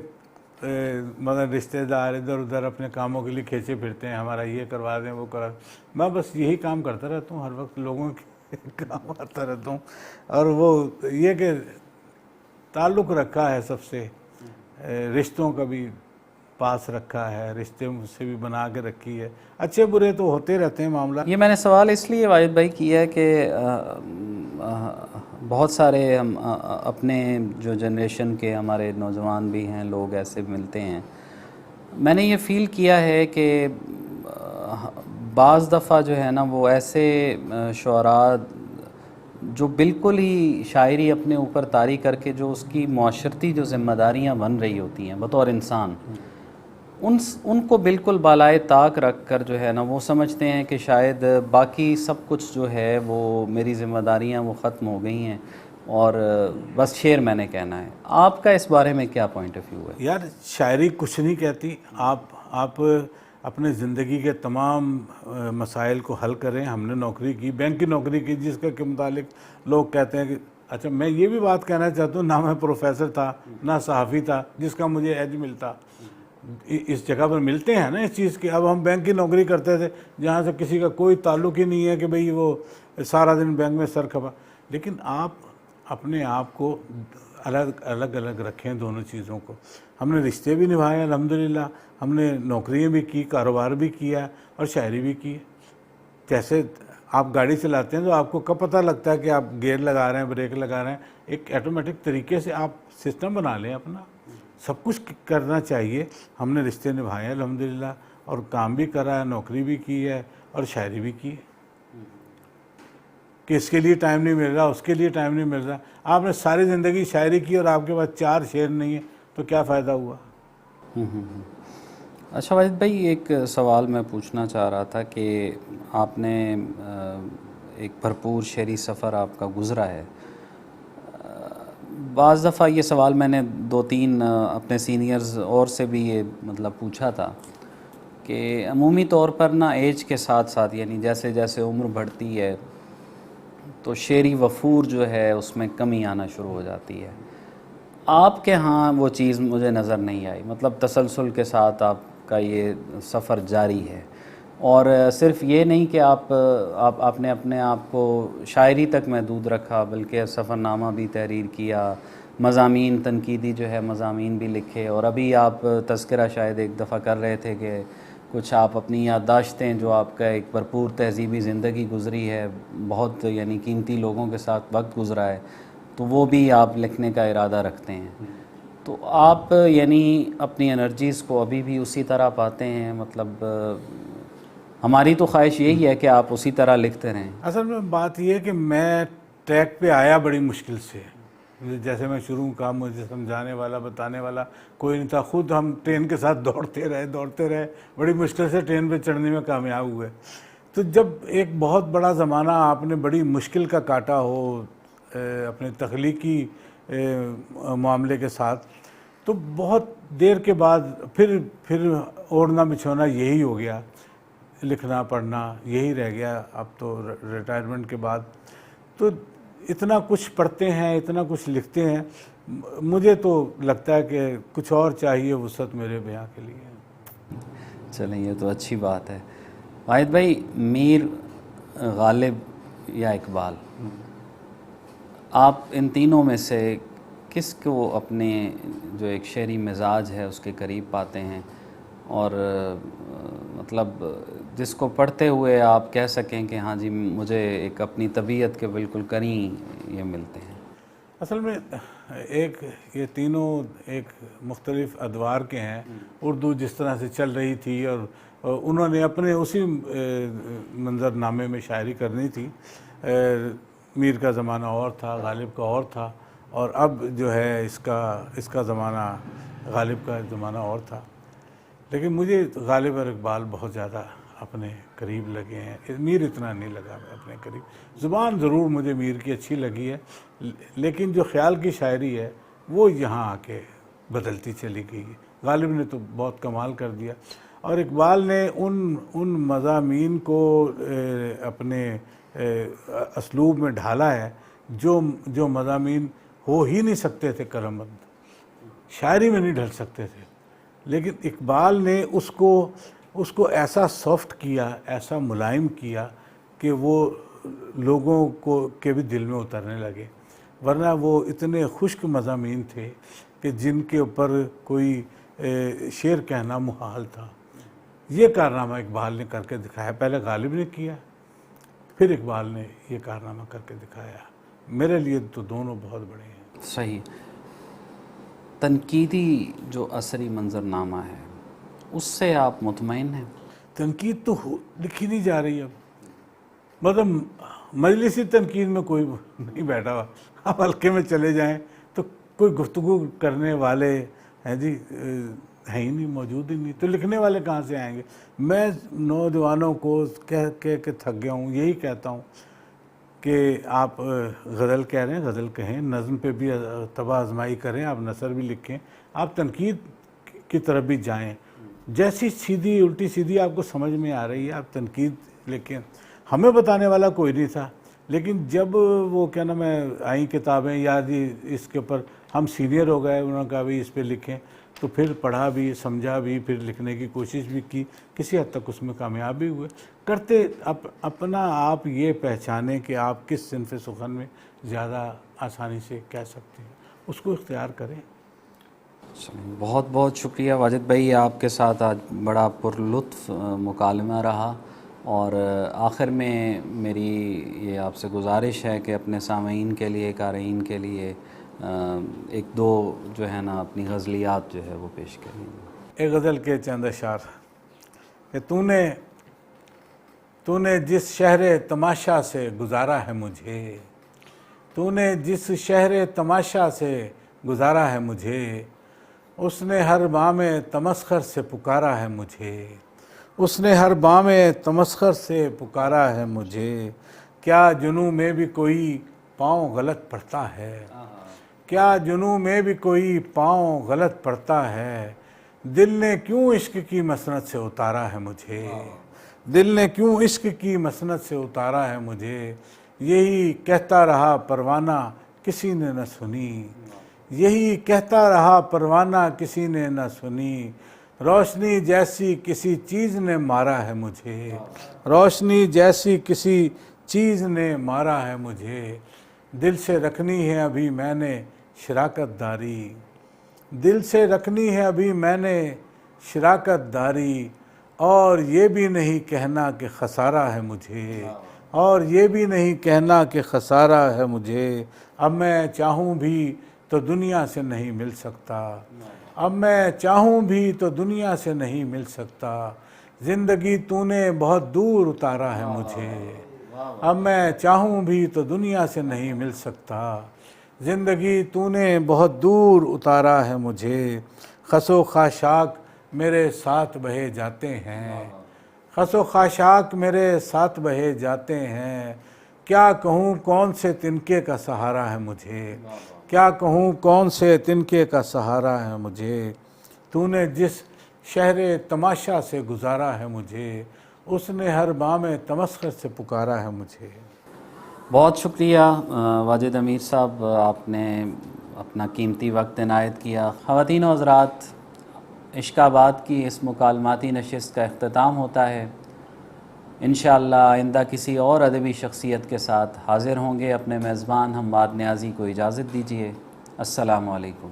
مگر رشتہ دار ادھر ادھر اپنے کاموں کے لیے کھینچے پھرتے ہیں، ہمارا یہ کروا دیں وہ کروا دیں، میں بس یہی کام کرتا رہتا ہوں، ہر وقت لوگوں کے کام کرتا رہتا ہوں، اور وہ یہ کہ تعلق رکھا ہے سب سے، رشتوں کا بھی پاس رکھا ہے، رشتے سے بھی بنا کے رکھی ہے، اچھے برے تو ہوتے رہتے ہیں معاملہ۔ یہ میں نے سوال اس لیے واحد بھائی کیا ہے کہ بہت سارے ہم اپنے جو جنریشن کے ہمارے نوجوان بھی ہیں، لوگ ایسے ملتے ہیں، میں نے یہ فیل کیا ہے کہ بعض دفعہ جو ہے نا وہ ایسے شعراء جو بالکل ہی شاعری اپنے اوپر طاری کر کے جو اس کی معاشرتی جو ذمہ داریاں بن رہی ہوتی ہیں بطور انسان، ان کو بالکل بالائے طاق رکھ کر جو ہے نا وہ سمجھتے ہیں کہ شاید باقی سب کچھ جو ہے وہ میری ذمہ داریاں وہ ختم ہو گئی ہیں اور بس شعر میں نے کہنا ہے۔ آپ کا اس بارے میں کیا پوائنٹ آف ویو ہے؟ یار شاعری کچھ نہیں کہتی، آپ اپنے زندگی کے تمام مسائل کو حل کریں۔ ہم نے نوکری کی، بینک کی نوکری کی، جس کے متعلق لوگ کہتے ہیں کہ اچھا، میں یہ بھی بات کہنا چاہتا ہوں، نہ میں پروفیسر تھا نہ صحافی تھا جس کا مجھے ایج ملتا، اس جگہ پر ملتے ہیں نا اس چیز کی۔ اب ہم بینک کی نوکری کرتے تھے جہاں سے کسی کا کوئی تعلق ہی نہیں ہے کہ بھئی وہ سارا دن بینک میں سر کھپا، لیکن آپ اپنے آپ کو الگ رکھیں دونوں چیزوں کو۔ ہم نے رشتے بھی نبھائے الحمدللہ، ہم نے نوکریاں بھی کی، کاروبار بھی کیا اور شاعری بھی کی۔ جیسے آپ گاڑی چلاتے ہیں تو آپ کو کب پتہ لگتا ہے کہ آپ گیئر لگا رہے ہیں، بریک لگا رہے ہیں، ایک آٹومیٹک طریقے سے آپ سسٹم بنا لیں اپنا، سب کچھ کرنا چاہیے۔ ہم نے رشتے نبھائے ہیں الحمدللہ، اور کام بھی کرا ہے، نوکری بھی کی ہے اور شاعری بھی کی ہے، کہ اس کے لیے ٹائم نہیں مل رہا، اس کے لیے ٹائم نہیں مل رہا۔ آپ نے ساری زندگی شاعری کی اور آپ کے پاس 4 شعر نہیں ہیں تو کیا فائدہ ہوا؟ اچھا واحد بھائی، ایک سوال میں پوچھنا چاہ رہا تھا کہ آپ نے ایک بھرپور شعری سفر آپ کا گزرا ہے۔ بعض دفعہ یہ سوال میں نے 2-3 اپنے سینئرز اور سے بھی یہ مطلب پوچھا تھا کہ عمومی طور پر نا ایج کے ساتھ ساتھ، یعنی جیسے جیسے عمر بڑھتی ہے تو شعری وفور جو ہے اس میں کمی آنا شروع ہو جاتی ہے۔ آپ کے ہاں وہ چیز مجھے نظر نہیں آئی، مطلب تسلسل کے ساتھ آپ کا یہ سفر جاری ہے، اور صرف یہ نہیں کہ آپ نے اپنے آپ کو شاعری تک محدود رکھا، بلکہ سفر نامہ بھی تحریر کیا، مضامین تنقیدی جو ہے مضامین بھی لکھے، اور ابھی آپ تذکرہ شاید ایک دفعہ کر رہے تھے کہ کچھ آپ اپنی یادداشتیں، جو آپ کا ایک بھرپور تہذیبی زندگی گزری ہے، بہت یعنی قیمتی لوگوں کے ساتھ وقت گزرا ہے، تو وہ بھی آپ لکھنے کا ارادہ رکھتے ہیں۔ تو آپ یعنی اپنی انرجیز کو ابھی بھی اسی طرح پاتے ہیں؟ مطلب ہماری تو خواہش یہی ہے کہ آپ اسی طرح لکھتے رہیں۔ اصل میں بات یہ ہے کہ میں ٹریک پہ آیا بڑی مشکل سے، جیسے میں شروع کا مجھے سمجھانے والا بتانے والا کوئی نہیں تھا، خود ہم ٹرین کے ساتھ دوڑتے رہے، بڑی مشکل سے ٹرین پہ چڑھنے میں کامیاب ہوئے۔ تو جب ایک بہت بڑا زمانہ آپ نے بڑی مشکل کا کاٹا ہو اپنے تخلیقی معاملے کے ساتھ، تو بہت دیر کے بعد پھر اوڑھنا بچھونا یہی ہو گیا، لکھنا پڑھنا یہی رہ گیا۔ اب تو ریٹائرمنٹ کے بعد تو اتنا کچھ پڑھتے ہیں، اتنا کچھ لکھتے ہیں، مجھے تو لگتا ہے کہ کچھ اور چاہیے وسعت میرے بیان کے لیے۔ چلیں، یہ تو اچھی بات ہے۔ واحد بھائی، میر، غالب یا اقبال، آپ ان تینوں میں سے کس کو اپنے جو ایک شعری مزاج ہے اس کے قریب پاتے ہیں، اور مطلب مطلب جس کو پڑھتے ہوئے آپ کہہ سکیں کہ ہاں جی مجھے ایک اپنی طبیعت کے بالکل قریب یہ ملتے ہیں؟ اصل میں ایک یہ تینوں ایک مختلف ادوار کے ہیں. اردو جس طرح سے چل رہی تھی اور انہوں نے اپنے اسی منظرنامے میں شاعری کرنی تھی. میر کا زمانہ اور تھا، غالب کا اور تھا، اور اب جو ہے اس کا زمانہ، غالب کا زمانہ اور تھا. لیکن مجھے غالب اور اقبال بہت زیادہ اپنے قریب لگے ہیں. میر اتنا نہیں لگا میں اپنے قریب. زبان ضرور مجھے میر کی اچھی لگی ہے، لیکن جو خیال کی شاعری ہے وہ یہاں آ کے بدلتی چلی گئی. غالب نے تو بہت کمال کر دیا، اور اقبال نے ان مضامین کو اپنے اسلوب میں ڈھالا ہے جو مضامین ہو ہی نہیں سکتے تھے قلم بند، شاعری میں نہیں ڈھل سکتے تھے. لیکن اقبال نے اس کو ایسا سافٹ کیا، ایسا ملائم کیا کہ وہ لوگوں کے بھی دل میں اترنے لگے. ورنہ وہ اتنے خشک مضامین تھے کہ جن کے اوپر کوئی شعر کہنا محال تھا. یہ کارنامہ اقبال نے کر کے دکھایا. پہلے غالب نے کیا، پھر اقبال نے یہ کارنامہ کر کے دکھایا. میرے لیے تو دونوں بہت بڑے ہیں. صحیح. تنقیدی جو عصری منظرنامہ ہے اس سے آپ مطمئن ہیں؟ تنقید تو لکھی نہیں جا رہی اب. مطلب مجلسی تنقید میں کوئی نہیں بیٹھا ہوا. آپ حلقے میں چلے جائیں تو کوئی گفتگو کرنے والے ہیں جی ہیں ہی نہیں، موجود ہی نہیں. تو لکھنے والے کہاں سے آئیں گے؟ میں نوجوانوں کو کہہ کے تھک گیا ہوں. یہی کہتا ہوں کہ آپ غزل کہہ رہے ہیں، غزل کہیں، نظم پہ بھی طبع آزمائی کریں، آپ نثر بھی لکھیں، آپ تنقید کی طرف بھی جائیں. جیسی سیدھی الٹی سیدھی آپ کو سمجھ میں آ رہی ہے آپ تنقید لکھیں. ہمیں بتانے والا کوئی نہیں تھا، لیکن جب وہ کیا نام ہے آئیں کتابیں، یا جی اس کے اوپر ہم سینئر ہو گئے، انہوں نے کہا بھائی اس پہ لکھیں، تو پھر پڑھا بھی، سمجھا بھی، پھر لکھنے کی کوشش بھی کی. کسی حد تک اس میں کامیاب بھی ہوئے. کرتے اپنا آپ یہ پہچانیں کہ آپ کس صنف سخن میں زیادہ آسانی سے کہہ سکتے ہیں، اس کو اختیار کریں. بہت بہت شکریہ واجد بھائی، آپ کے ساتھ آج بڑا پرلطف مکالمہ رہا. اور آخر میں میری یہ آپ سے گزارش ہے کہ اپنے سامعین کے لیے، قارئین کے لیے ایک دو جو ہے نا اپنی غزلیات جو ہے وہ پیش کریں. ایک غزل کے چند اشعار کہ تو نے جس شہر تماشا سے گزارا ہے مجھے، تو نے جس شہر تماشا سے گزارا ہے مجھے، اس نے ہر بام تمسخر سے پکارا ہے مجھے، اس نے ہر بام تمسخر سے پکارا ہے مجھے. کیا جنوں میں بھی کوئی پاؤں غلط پڑتا ہے، کیا جنوں میں بھی کوئی پاؤں غلط پڑتا ہے، دل نے کیوں عشق کی مسند سے اتارا ہے مجھے، دل نے کیوں عشق کی مسند سے اتارا ہے مجھے. یہی کہتا رہا پروانہ کسی نے نہ سنی، یہی کہتا رہا پروانہ کسی نے نہ سنی، روشنی جیسی کسی چیز نے مارا ہے مجھے، روشنی جیسی کسی چیز نے مارا ہے مجھے. دل سے رکھنی ہے ابھی میں نے شراکت داری، دل سے رکھنی ہے ابھی میں نے شراکت داری، اور یہ بھی نہیں کہنا کہ خسارہ ہے مجھے، اور یہ بھی نہیں کہنا کہ خسارہ ہے مجھے. اب میں چاہوں بھی تو دنیا سے نہیں مل سکتا، اب میں چاہوں بھی تو دنیا سے نہیں مل سکتا، زندگی تو نے بہت دور اتارا ہے مجھے، اب میں چاہوں بھی تو دنیا سے نہیں مل سکتا، زندگی تو نے بہت دور اتارا ہے مجھے. خس و خاشاک میرے ساتھ بہے جاتے ہیں، خس و خاشاک میرے ساتھ بہے جاتے ہیں، کیا کہوں کون سے تنکے کا سہارا ہے مجھے، کیا کہوں کون سے تنکے کا سہارا ہے مجھے. تو نے جس شہر تماشا سے گزارا ہے مجھے، اس نے ہر بام تمسخر سے پکارا ہے مجھے. بہت شکریہ واجد امیر صاحب، آپ نے اپنا قیمتی وقت عنایت کیا. خواتین و حضرات، عشق آباد کی اس مکالماتی نشست کا اختتام ہوتا ہے. انشاءاللہ آئندہ کسی اور ادبی شخصیت کے ساتھ حاضر ہوں گے. اپنے میزبان حماد نیازی کو اجازت دیجیے. السلام علیکم.